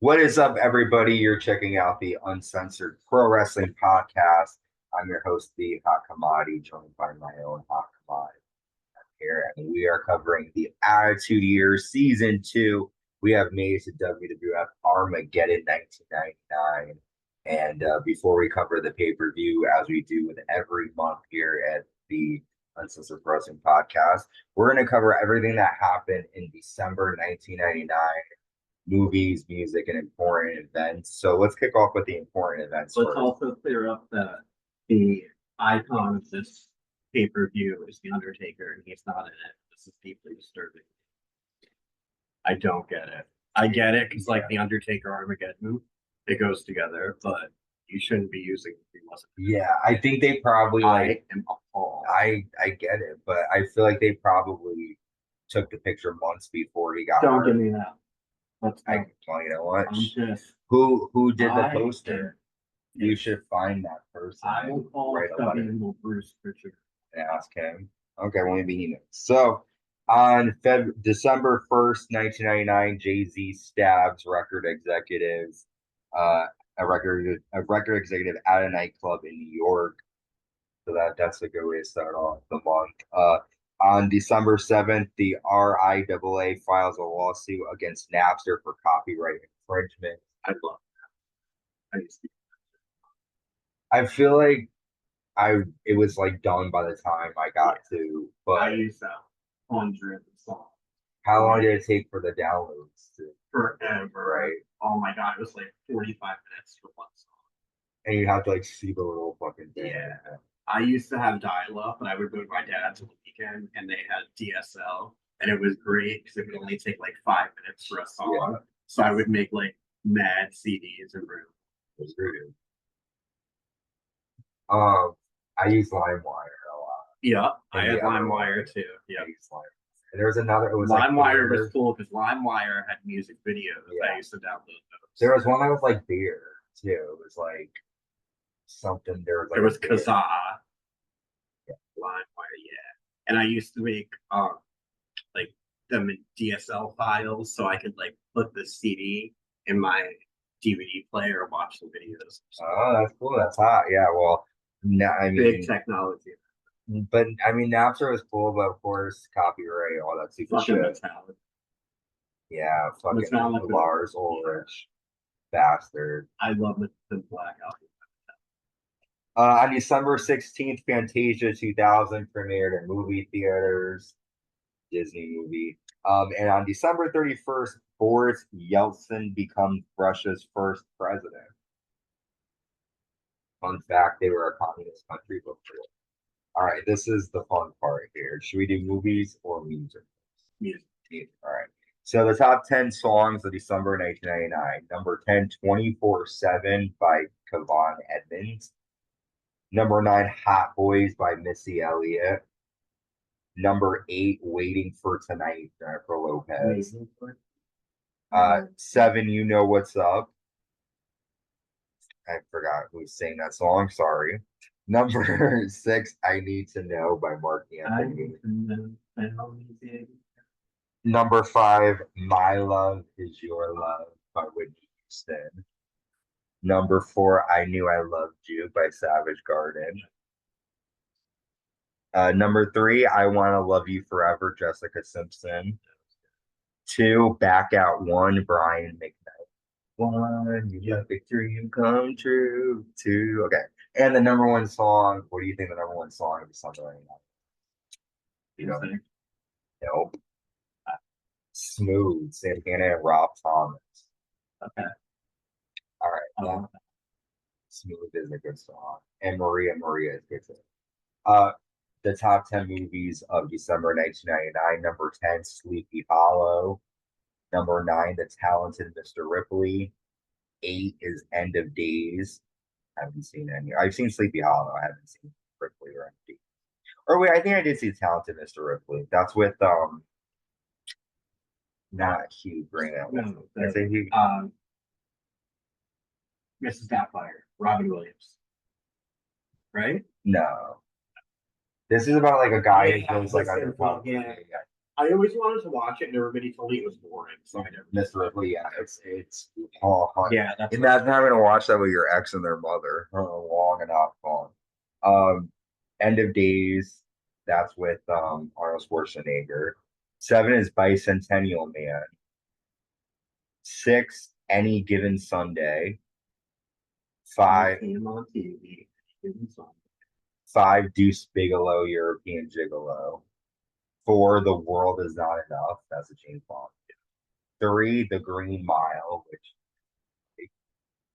What is up, everybody? You're checking out the Uncensored Pro Wrestling Podcast. I'm your host, the Hot Commodity, joined by my own Hot Commodity here, and we are covering the Attitude Year Season 2. We have made it to WWF Armageddon 1999. And before we cover the pay-per-view, as we do with every month here at the Uncensored Pro Wrestling Podcast, we're going to cover everything that happened in December 1999, movies, music, and important events. So let's kick off with the important events Let's first. also clear up that the icon of this pay-per-view is The Undertaker, and he's not in it. This is deeply disturbing. I don't get it. I get it because, like, The Undertaker Armageddon, it goes together, but you shouldn't be using it if he wasn't. Yeah, I think they probably I am appalled. I get it, but I feel like they probably took the picture months before he got Don't hurt. give me that. Let's go. Well, you know what? I'm just. Who did the poster? You should find that person. I will call write a letter little Bruce Pritchard and ask him. Okay, well, maybe he knows. So on December 1st, 1999, Jay-Z stabs record executives, a record executive at a nightclub in New York. So that's a good way to start off the month. On December 7th, the RIAA files a lawsuit against Napster for copyright infringement. I love that. I feel like it was like done by the time I got to, but I used that hundreds of songs. how long did it take for the downloads to Forever. right? Oh my god, it was like 45 minutes for one song. And you have to like see the little fucking thing. Yeah. I used to have dial-up, and I would go to my dad's on the weekend, and they had DSL, and it was great because it would only take like 5 minutes for a song. Yeah. So I would make like mad CDs and room. It was great. I use LimeWire a lot. Yeah, I And had the other LimeWire one, too. Yeah, I use LimeWire. And there was another. It was like LimeWire was beer. cool because LimeWire had music videos. Yeah. I used to download those. There was one that was like beer too. It was like something. There was like There was beer. Kazaa. Yeah. LimeWire, yeah. And I used to make like them in DSL files so I could like put the CD in my DVD player and watch the videos. Oh, that's cool. That's hot. Yeah. Well, no, I mean, Big technology. but I mean, Napster was cool, but of course, copyright, all that super Fucking shit. metallic. Yeah, fucking Metallica. Lars Ulrich, bastard. I love the Black Album. On December 16th, Fantasia 2000 premiered in movie theaters, Disney movie. And on December 31st, Boris Yeltsin becomes Russia's first president. Fun fact, they were a communist country before. All right, this is the fun part here. Should we do movies or music? Music. All right. So the top 10 songs of December 1999. Number 10, 24/7 by Kevon Edmonds. Number 9, Hot Boys by Missy Elliott. Number 8, Waiting for Tonight, Jennifer Lopez. 7, You Know What's Up. I forgot who sang that song. Sorry. Number 6, I Need to Know by Mark Anthony. Number 5, My Love Is Your Love by Whitney Houston. Number 4, I Knew I Loved You by Savage Garden. Number 3, I Want to Love You Forever, Jessica Simpson. 2, Back Out 1, Brian McKnight. 1, you let the dream come true. 2, okay. And the number 1 song, what do you think the number 1 song of December 1999? You know? Nope. Smooth, Santana and Rob Thomas. Okay. All right. Smooth is a good song. And Maria is good too. The top 10 movies of December 1999. Number 10, Sleepy Hollow. Number 9, The Talented Mr. Ripley. 8 is End of Days. I haven't seen any. I've seen Sleepy Hollow. I haven't seen Ripley or End of Days. Or wait, I think I did see Talented Mr. Ripley. That's with not Hugh Grant. No, I say Hugh. Mrs. Doubtfire, Robin Williams. Right? No. This is about like a guy who Yeah, goes like listen, undercover. yeah. I always wanted to watch it, and everybody told me it was boring. So I never. Mr. Ripley, yeah, it's oh, fun. Yeah, that's Imagine having to watch that with your ex and their mother. Long and not fun. End of Days, that's with Arnold Schwarzenegger. 7 is Bicentennial Man. 6, Any Given Sunday. 5, Him on TV. 5, Deuce Bigelow, European Gigolo. 4, The World Is Not Enough. That's a James Bond. 3, The Green Mile, which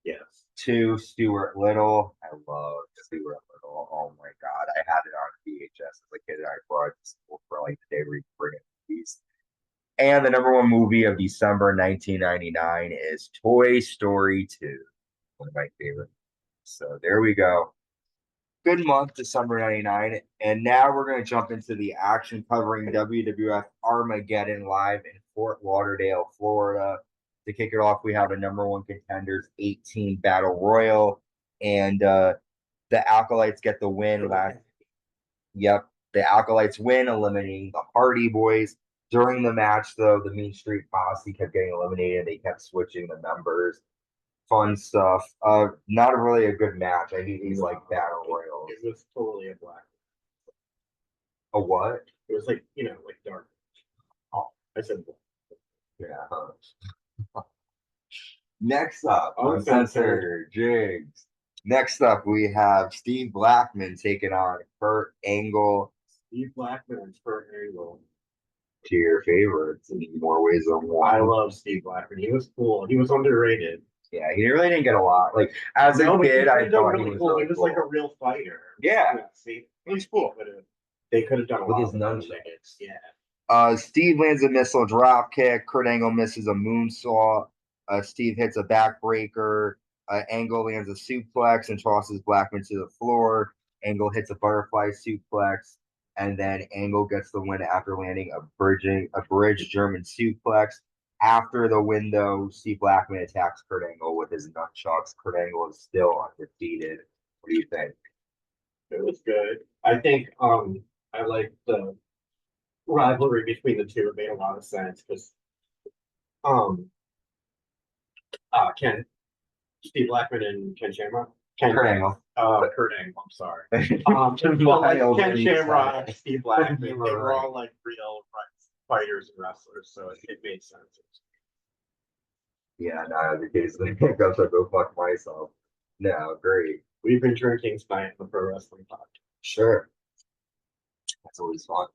Yes. 2, Stuart Little. I love Stuart Little. Oh my God. I had it on VHS as a kid. I brought it to school for like the day we bring it movies. And the #1 movie of December 1999 is Toy Story 2. One of my favorites. So there we go. Good month, December 99. And now we're going to jump into the action covering WWF Armageddon live in Fort Lauderdale, Florida. To kick it off, we have a #1 contenders 18 Battle Royal. And the Acolytes get the win last. Yep, the Acolytes win, eliminating the Hardy Boys. During the match, though, the Mean Street Posse kept getting eliminated. They kept switching the members. Fun stuff. Not really a good match. I hate these like battle royals. It was totally a black. A what? It was like like dark. Oh, I said black. Yeah. Next up, Uncensored Jigs. Next up, we have Steve Blackman taking on Kurt Angle. Steve Blackman and Kurt Angle. To your favorites in more ways than one. I love Steve Blackman. He was cool. He was underrated. Yeah, he really didn't get a lot. Like as a kid, I thought really he was cool. really He was cool. like a real fighter. Yeah, See, he was cool. They could have done a with lot his with nunchucks. Yeah. Steve lands a missile drop kick. Kurt Angle misses a moonsault. Steve hits a backbreaker. Angle lands a suplex and tosses Blackman to the floor. Angle hits a butterfly suplex, and then Angle gets the win after landing a bridge German suplex. After the win, though, Steve Blackman attacks Kurt Angle with his nunchucks. Kurt Angle is still undefeated. What do you think? It was good. I think I like the rivalry between the two. It made a lot of sense because Steve Blackman and Ken Shamrock. Kurt Angle. Kurt Angle. I'm sorry. Ken Shamrock, Steve Blackman. They were all like real fighters and wrestlers, so it made sense. Yeah, no, the case I guess I'll go fuck myself. No, great. We've been drinking tonight on the Pro Wrestling Podcast. Sure. That's always fun.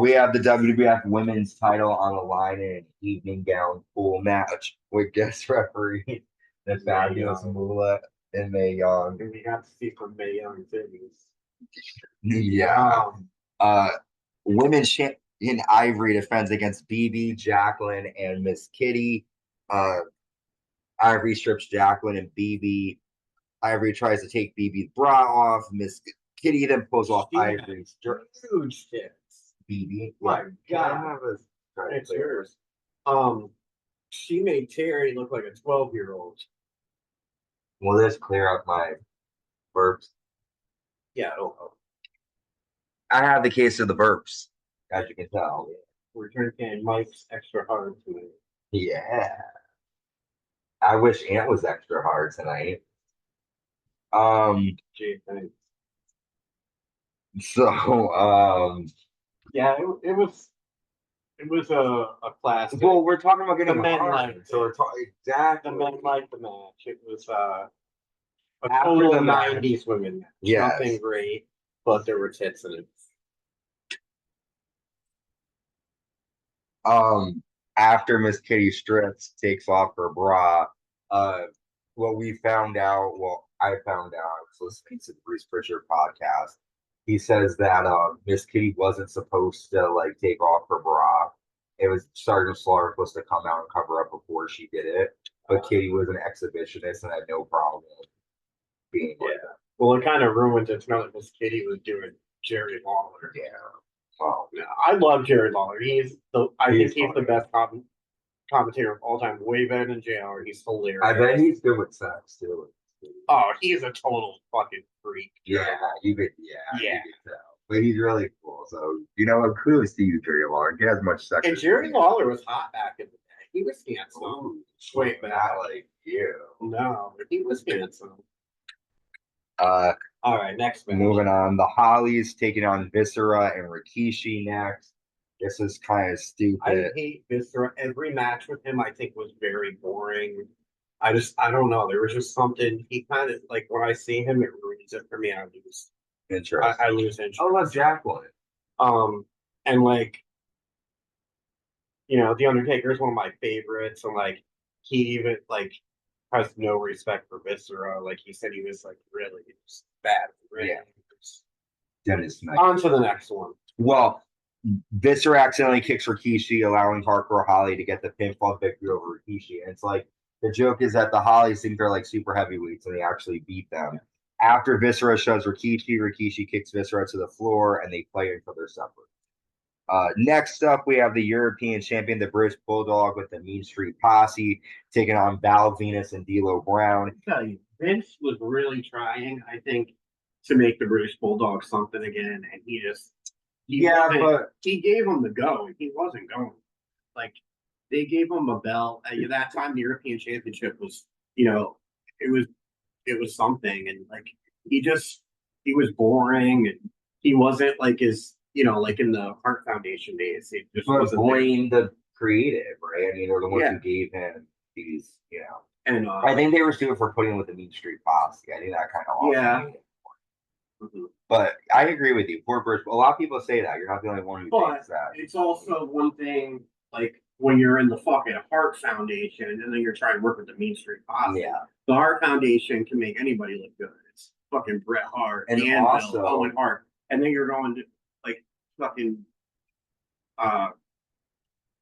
We have the WWF Women's title on the line in an evening gown pool match with guest referee the fabulous Moolah and Mae Young. And we got to see some Mae Young things. Yeah. Women's champion Ivory defends against BB, Jacqueline, and Miss Kity. Ivory strips Jacqueline and BB. Ivory tries to take BB's bra off. Miss Kity then pulls off Ivory's huge tits. BB. My God. It's yours. She made Terry look like a 12-year-old. Will this clear up my burps? Yeah, it'll help. I have the case of the burps, as you can tell. We're drinking Mike's Extra Hard tonight. Yeah. I wish Ant was extra hard tonight. Gee, thanks. So, yeah, it was a classic. well, we're talking about getting the men hard, liked so we're talking exactly. The men liked the match. It was a After total the match. 90s women match. Yes. Nothing great, but there were tits in it. After Miss Kity strips, takes off her bra, what we found out, well, I found out, I was listening to the Bruce Pritchard podcast. He says that Miss Kity wasn't supposed to like take off her bra. It was Sergeant Slaughter supposed to come out and cover up before she did it. But Kity was an exhibitionist and had no problem being like that. Well, it kind of ruins it to know that Miss Kity was doing Jerry Lawler. Yeah. Well, No, I love Jerry Lawler. I think he's funny. the best commentator of all time. Way better than JR. He's hilarious. I bet he's good with sex too. Oh, he's a total fucking freak. Yeah, you could. Yeah, Yeah. you could tell. but he's really cool. So you know what? Kudos to you, Jerry Lawler. Get as much sex. And Jerry Lawler was hot back in the day. He was handsome. Ooh, Wait, not back. like you. No, he was handsome. Uh, All right, next match. moving on. The Hollies taking on Viscera and Rikishi next. This is kind of I stupid. hate Viscera. Every match with him, I think, was very boring. I don't know. There was just something. He kind of like when I see him, it ruins it for me. I lose. Interesting. I lose interest. I love Jacqueline. And like, you know, The Undertaker is one of my favorites, and like, he even like has no respect for Viscera. Like he said, he was like really just bad. Yeah. Dennis Knight. On to the next one. Well, Viscera accidentally kicks Rikishi, allowing Hardcore Holly to get the pinfall victory over Rikishi. And it's like the joke is that the Hollies think they're like super heavyweights and they actually beat them. After Viscera shoves Rikishi, Rikishi kicks Viscera to the floor and they play until they're separate. Next up, we have the European champion, the British Bulldog, with the Mean Street Posse, taking on Val Venus and D'Lo Brown. I tell you, Vince was really trying, I think, to make the British Bulldog something again, and he But he gave him the go. He wasn't going. Like they gave him a belt. At that time, the European Championship was, you know, it was something, and like he was boring, and he wasn't like his, you know, like in the Heart Foundation days. He just wasn't blame the creative, right? I mean, they're the ones Yeah. who gave him these, you know. And I think they were stupid for putting him with the Mean Street Posse. I think that kind of Yeah. Mhm. But I agree with you. Poor British. A lot of people say that. You're not the only one who But thinks that. it's also one thing, like when you're in the fucking Heart Foundation and then you're trying to work with the Mean Street Posse. Yeah. The Heart Foundation can make anybody look good. It's fucking Bret Hart And Anvil, also- Owen Hart, and then you're going to like fucking,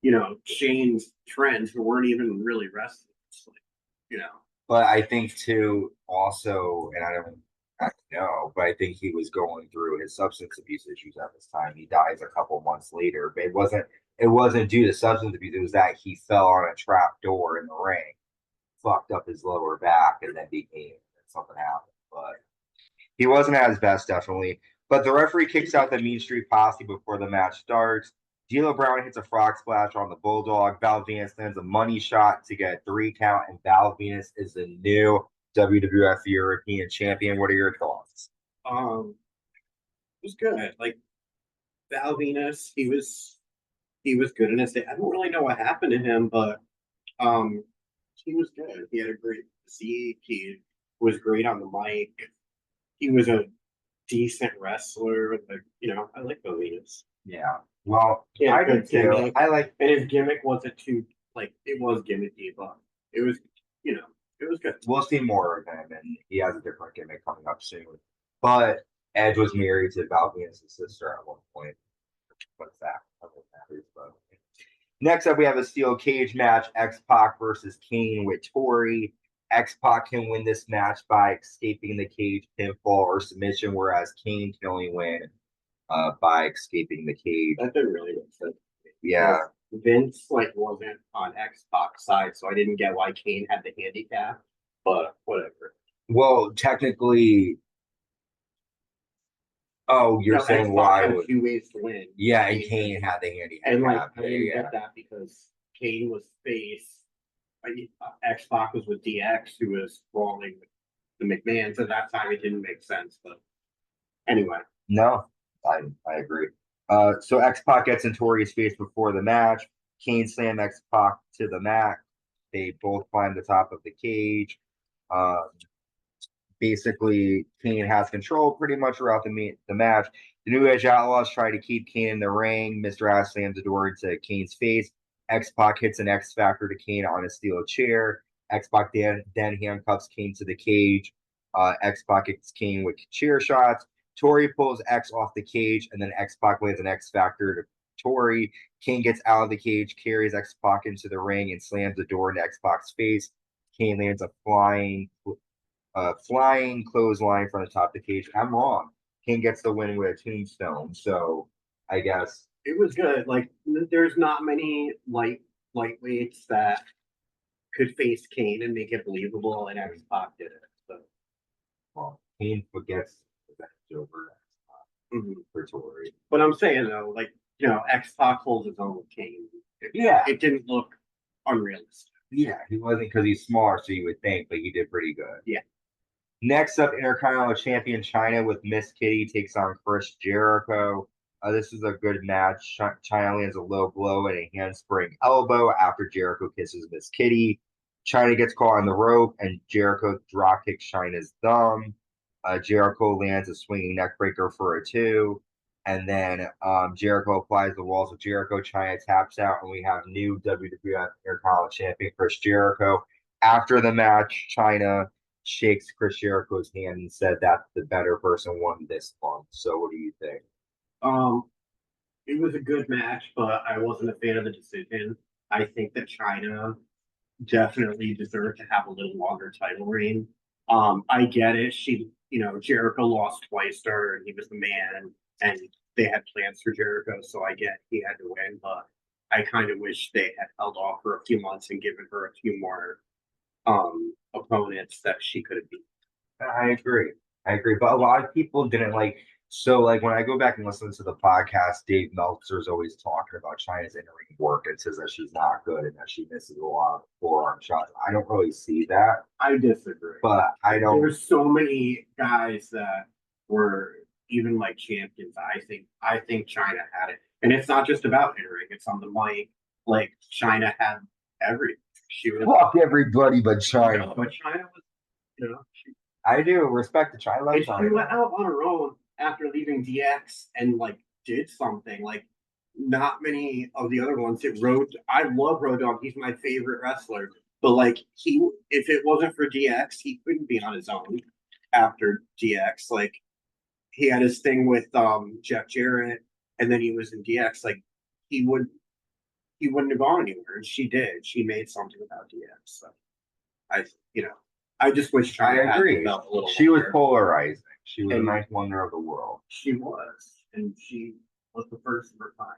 you know, Shane's friends who weren't even really wrestling. It's like, you know. But I think too, also, and I don't know, but I think he was going through his substance abuse issues at this time. He dies a couple months later, but it wasn't due to substance abuse. It was that he fell on a trap door in the ring, fucked up his lower back, and then something happened. But he wasn't at his best, definitely. But the referee kicks out the Mean Street Posse before the match starts. D'Lo Brown hits a frog splash on the Bulldog. Val Venus lands a money shot to get a 3 count, and Val Venus is the new WWF European Champion. What are your thoughts? It was good. Like Val Venus, he was good in his day. I don't really know what happened to him, but he was good. He had a great physique. He was great on the mic. He was a decent wrestler. Like, you know, I like Val Venus. Yeah. Well, Yeah, I good did too. gimmick. I like, And his gimmick wasn't too like it was gimmicky, but it was, you know, it was good. we'll see more of him, and he has a different gimmick coming up soon. But Edge was married to Val Venus' sister at one point. What's that? I don't know what that is, but next up, we have a steel cage match: X-Pac versus Kane with Tori. X-Pac can win this match by escaping the cage, pinfall, or submission, whereas Kane can only win by escaping the cage. That didn't really make sense. Yeah. Vince like wasn't on X-Pac's side, so I didn't get why Kane had the handicap. But whatever. Well, technically, you're saying X-Pac why had would 2 ways to win. yeah, and Kane had the handicap. And like I didn't yeah. get that because Kane was face. X-Pac was with DX, who was brawling with the McMahons. At that time, it didn't make sense. But anyway, No, I agree. So X-Pac gets in Tori's face before the match. Kane slam X-Pac to the mat. They both climb the top of the cage. Basically, Kane has control pretty much throughout the match. The New Age Outlaws try to keep Kane in the ring. Mr. Ass slams the door into Kane's face. X-Pac hits an X Factor to Kane on a steel chair. X-Pac then handcuffs Kane to the cage. X-Pac hits Kane with chair shots. Tori pulls X off the cage, and then X-Pac lands an X Factor to Tori. Kane gets out of the cage, carries X-Pac into the ring, and slams the door into X-Pac's face. Kane lands a flying clothesline from the top of the cage. I'm wrong. Kane gets the win with a tombstone. So I guess it was good. Like there's not many lightweights that could face Kane and make it believable, and X-Pac did it. So Kane forgets that over. for Tori. But I'm saying though, like, X-Pac holds his own with Kane. Yeah. It didn't look unrealistic. Yeah, he wasn't because he's smart, so you would think, but he did pretty good. Yeah. Next up, Intercontinental Champion Chyna with Miss Kity takes on Chris Jericho. This is a good match. Chyna lands a low blow and a handspring elbow after Jericho kisses Miss Kity. Chyna gets caught on the rope, and Jericho drop kicks Chyna's thumb. Jericho lands a swinging neck breaker for a 2. And then Jericho applies the walls of Jericho. Chyna taps out, and we have new WWF Intercontinental Champion Chris Jericho. After the match, Chyna shakes Chris Jericho's hand and said that the better person won this one. So what do you think? It was a good match, but I wasn't a fan of the decision. I think that Chyna definitely deserved to have a little longer title reign. I get it. Jericho lost twice to her, and he was the man, and they had plans for Jericho, so I get he had to win, but I kind of wish they had held off for a few months and given her a few more opponents that she could have beat. I agree. But a lot of people didn't like. So, like, when I go back and listen to the podcast, Dave Meltzer's always talking about Chyna's in-ring work and says that she's not good and that she misses a lot of forearm shots. I don't really see that. I disagree. But I don't. There's so many guys that were even like champions. I think Chyna had it. And it's not just about in-ring. It's on the mic. Like, Chyna had everything. She was Fuck everybody but Chyna. But Chyna was, I do respect the Chyna. And she went out on her own after leaving DX and like did something. Like, not many of the other ones. I love Road Dogg. He's my favorite wrestler. But like, if it wasn't for DX, he couldn't be on his own after DX. Like, he had his thing with Jeff Jarrett, and then he was in DX. Like, he wouldn't have gone anywhere, and she did. She made something about DX. So I just wish Chyna had the belt a little She was longer. polarizing. She was a nice wonder of the world. She was, and she was the first of her kind.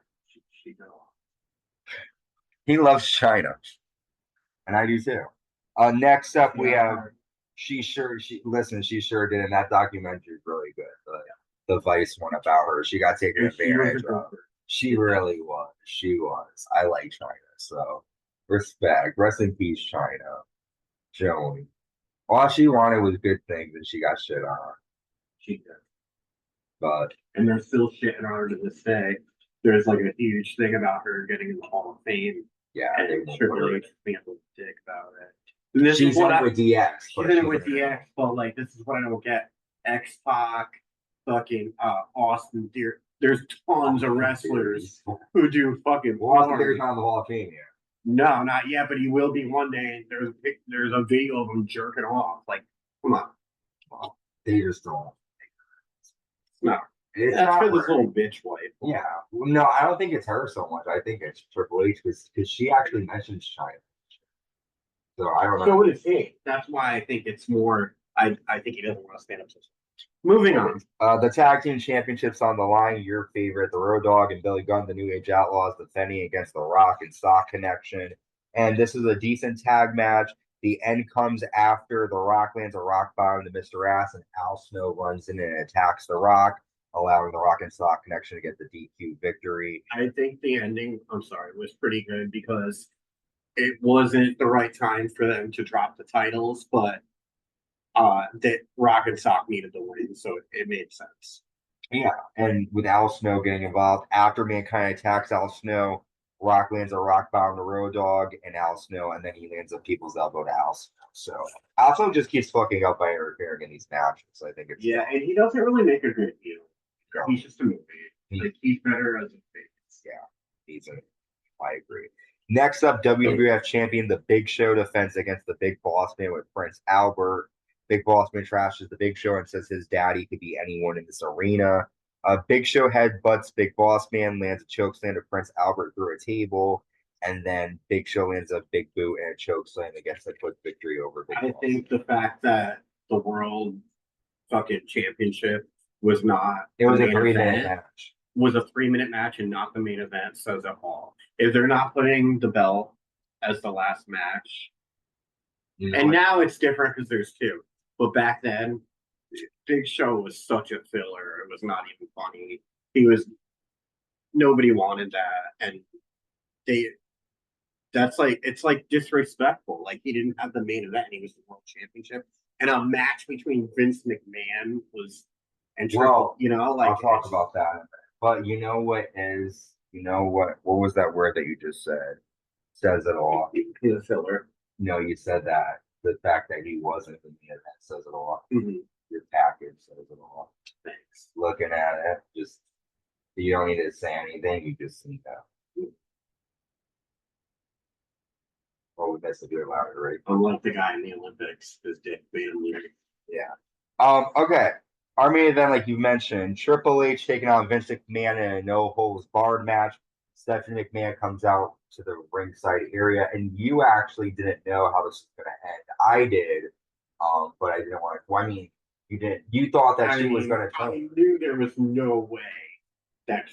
She did a lot. He loves Chyna, and I do too. Next up, we have she sure did, and that documentary is really good. The Vice one about her. She got taken advantage of. She really was. She was. I like Chyna, so respect. Rest in peace, Chyna. Joey. All she wanted was good things, and she got shit on. She did. And they're still shitting on her to this day. There's like a huge thing about her getting in the Hall of Fame. Yeah, and Triple H being able to dick about it. She's in it with DX. She's in it with DX, but like, this is what I don't get. X-Pac, fucking Austin Theory. There's tons of wrestlers who do fucking Austin Theory's not in the Hall of Fame yet. No, not yet, but he will be one day. There's a video of him jerking off. Like, come on. Well, they just don't. No. It's That's not for this little bitch wife. Yeah. No, I don't think it's her so much. I think it's Triple H because she actually mentions Chyna. So I don't know. So it is he. That's why I think it's more. I think he doesn't want to stand up to. Moving on. The tag team championships on the line. Your favorite, the Road Dogg and Billy Gunn, the New Age Outlaws, defending against the Rock and Sock Connection. And this is a decent tag match. The end comes after the Rock lands a rock bottom to Mr. Ass, and Al Snow runs in and attacks the Rock, allowing the Rock and Sock Connection to get the DQ victory. I think the ending, was pretty good because it wasn't the right time for them to drop the titles, but that Rock and Sock needed the win, so it made sense. Yeah, and with Al Snow getting involved, after Mankind attacks Al Snow, Rock lands a rock bottom to Road Dogg and Al Snow, and then he lands a people's elbow to Al Snow. So Al Snow just keeps fucking up by interfering in these matches. So I think it's and he doesn't really make a good heel. No. He's just a movie. Like, he's better as a face. Yeah, I agree. Next up, WWF Champion The Big Show defends against the Big Boss Man with Prince Albert. Big Boss Man trashes the Big Show and says his daddy could be anyone in this arena. Big Show headbutts Big Boss Man, lands a chokeslam to Prince Albert through a table, and then Big Show lands a big boot and a chokeslam against a quick victory over Big Boss. I think the fact that the World fucking Championship was not a 3-minute match. Was a 3-minute match and not the main event says it all. If they're not putting the belt as the last match, and now it's different because there's 2. But back then, Big Show was such a filler. It was not even funny. Nobody wanted that, and it's like disrespectful. Like he didn't have the main event, and he was the world championship, and a match between Vince McMahon was and Triple. I'll talk about that. But you know what was that word that you just said? Says it all. The filler. No, you said that. The fact that he wasn't in the event says it all. Mm-hmm. Your package says it all. Thanks. Looking at it, just you don't need to say anything. You just see that. Oh, that's a good louder, right? Unlike the guy in the Olympics, his dick made him leave. Yeah. Okay. Our main event, like you mentioned, Triple H taking on Vince McMahon in a no holds barred match. Stephanie McMahon comes out to the ringside area, and you actually didn't know how this was going to end. I did, but I didn't want to. Well, I mean, you didn't. You thought that she was going to. I knew there was no way that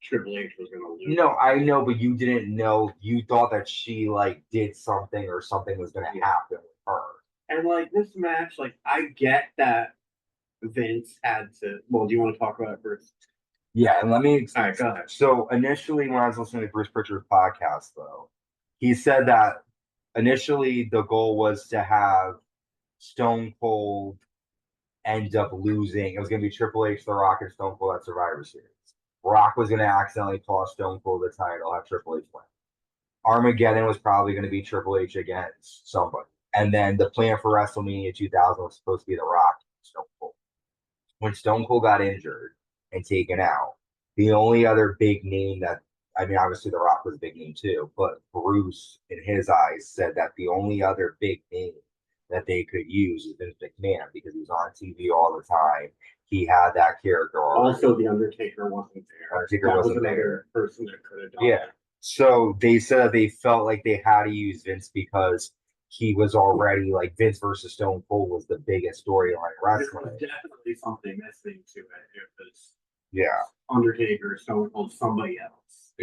Triple H was going to lose. No, I know, but you didn't know. You thought that she did something or something was going to happen with her. And this match, I get that Vince had to. Well, do you want to talk about it first? Yeah, and let me. All right, go ahead. So initially, when I was listening to Bruce Pritchard's podcast, though, he said that initially the goal was to have Stone Cold end up losing. It was going to be Triple H, The Rock, and Stone Cold at Survivor Series. Rock was going to accidentally toss Stone Cold the title, have Triple H win. Armageddon was probably going to be Triple H against somebody. And then the plan for WrestleMania 2000 was supposed to be The Rock and Stone Cold. When Stone Cold got injured and taken out, the only other big name obviously The Rock was a big name too, but Bruce, in his eyes, said that the only other big name that they could use is Vince McMahon because he was on TV all the time. He had that character already. Also, The Undertaker wasn't there. Undertaker wasn't there. Person that could have done that. So they said that they felt like they had to use Vince because he was already Vince versus Stone Cold was the biggest storyline wrestling. There was definitely something missing to it. It was Undertaker, Stone Cold, somebody else.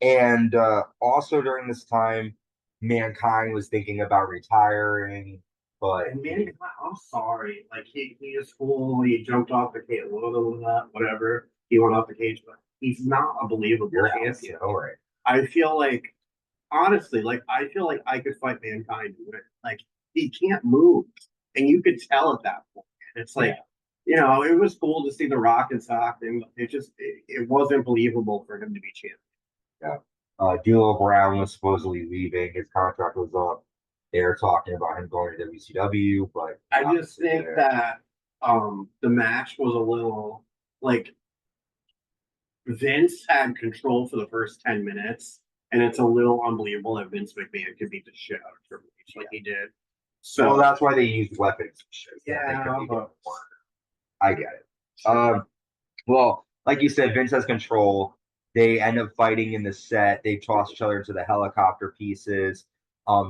And also during this time, Mankind was thinking about retiring, but Mankind, I'm sorry, he is cool. He jumped off the cage, whatever. He went off the cage, but he's not a believable champion. All right. I feel honestly, I feel like I could fight Mankind. He can't move, and you could tell at that point. It's it was cool to see The Rock and Sock, and it wasn't believable for him to be champion. Yeah. D'Lo Brown was supposedly leaving. His contract was up. They were talking about him going to WCW, but I just think that the match was a little Vince had control for the first 10 minutes, and it's a little unbelievable that Vince McMahon could beat the shit out of Triple H like he did. So that's why they used weapons. I get it. Well, like you said, Vince has control. They end up fighting in the set. They toss each other into the helicopter pieces.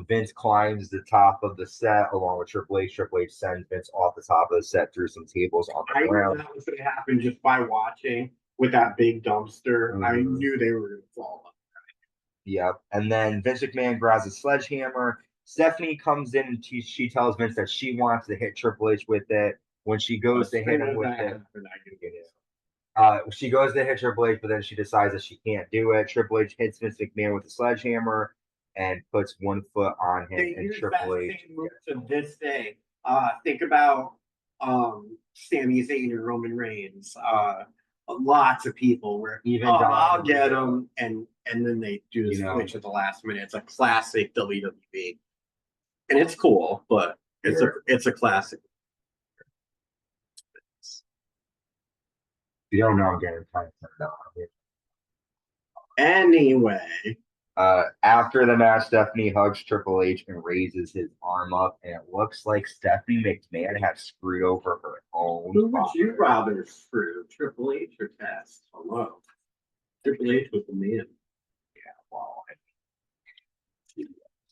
Vince climbs the top of the set along with Triple H. Triple H sends Vince off the top of the set through some tables on the ground. I knew that was going to happen just by watching with that big dumpster. I knew they were going to fall up. Yep. And then Vince McMahon grabs a sledgehammer. Stephanie comes in and she tells Vince that she wants to hit Triple H with it. When she goes to hit him with it, she goes to hit Triple H, but then she decides that she can't do it. Triple H hits Vince McMahon with a sledgehammer and puts one foot on him. And Triple H to this day. Think about Sami Zayn and Roman Reigns. Lots of people where even I'll get him, and then they do the switch at the last minute. It's a classic WWE, and it's cool, but it's a classic. You don't know I'm getting time to Anyway. After the match, Stephanie hugs Triple H and raises his arm up, and it looks like Stephanie McMahon had screwed over her own. Who would you rather screw, Triple H or Test? Hello. Triple H was the man. Yeah, well.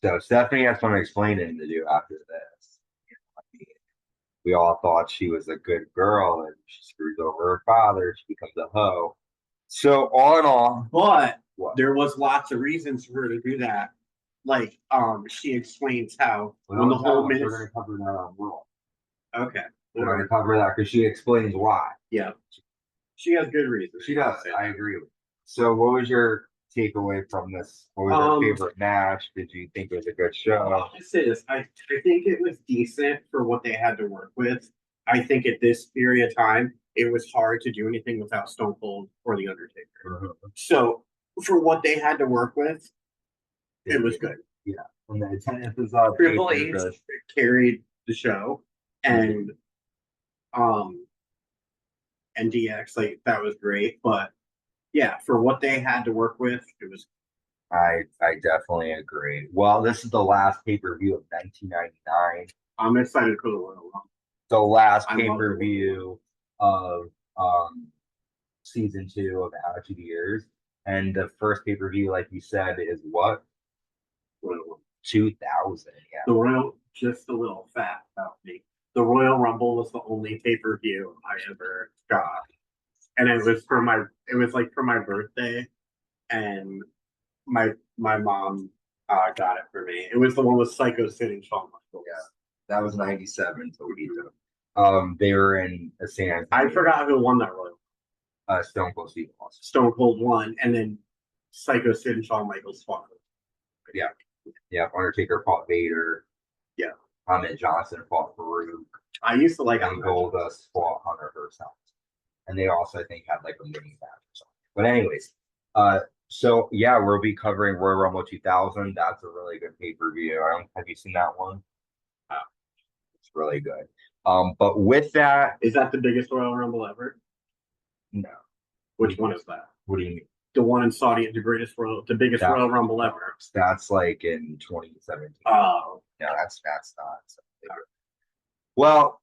So Stephanie has some explaining to do after this. We all thought she was a good girl, and she screws over her father. She becomes a hoe. So all in all, but there was lots of reasons for her to do that. She explains how when the whole minute. We're going to cover that on Raw. Okay. We're going to cover that because she explains why. Yeah. She has good reasons. She does. I agree with you. So, what was your takeaway from this? What was your favorite match? Did you think it was a good show? I'll just say this. I think it was decent for what they had to work with. I think at this period of time, it was hard to do anything without Stone Cold or The Undertaker. So, for what they had to work with, it was good. Yeah. And the attendance was up. Triple H carried the show, and DX, like, that was great. But yeah, for what they had to work with, it was. I definitely agree. Well, this is the last pay-per-view of 1999. I'm excited for the Royal Rumble. The last pay-per-view of season 2 of Attitude Years. And the first pay-per-view, like you said, is what? 2000, yeah. The Royal, just a little fact about me. The Royal Rumble was the only pay-per-view I ever got. And it was for my birthday, and my mom got it for me. It was the one with Psycho Sid and Shawn Michaels. Yeah, that was 97. They were in a San. I forgot who won that Royal. Stone Cold Steve Austin. Stone Cold won, and then Psycho Sid and Shawn Michaels fought. Yeah. Yeah, Undertaker fought Vader. Yeah. Ahmed Johnson fought Farouk. I used to like and Goldust fought Hunter herself. And they also, I think, had like a mini match or something. But anyways, so yeah, we'll be covering Royal Rumble 2000. That's a really good pay-per-view. Have you seen that one? It's really good. But with that, is that the biggest Royal Rumble ever? No. Which one is that? What do you mean? The one in Saudi, the biggest Royal Rumble ever. That's like in 2017. Oh, no, that's not. Well,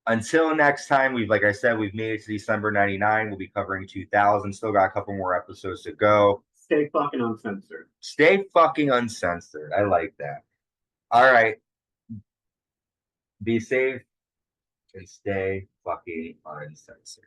until next time, like I said, we've made it to December 99. We'll be covering 2000. Still got a couple more episodes to go. Stay fucking uncensored. Stay fucking uncensored. I like that. All right. Be safe and stay fucking uncensored.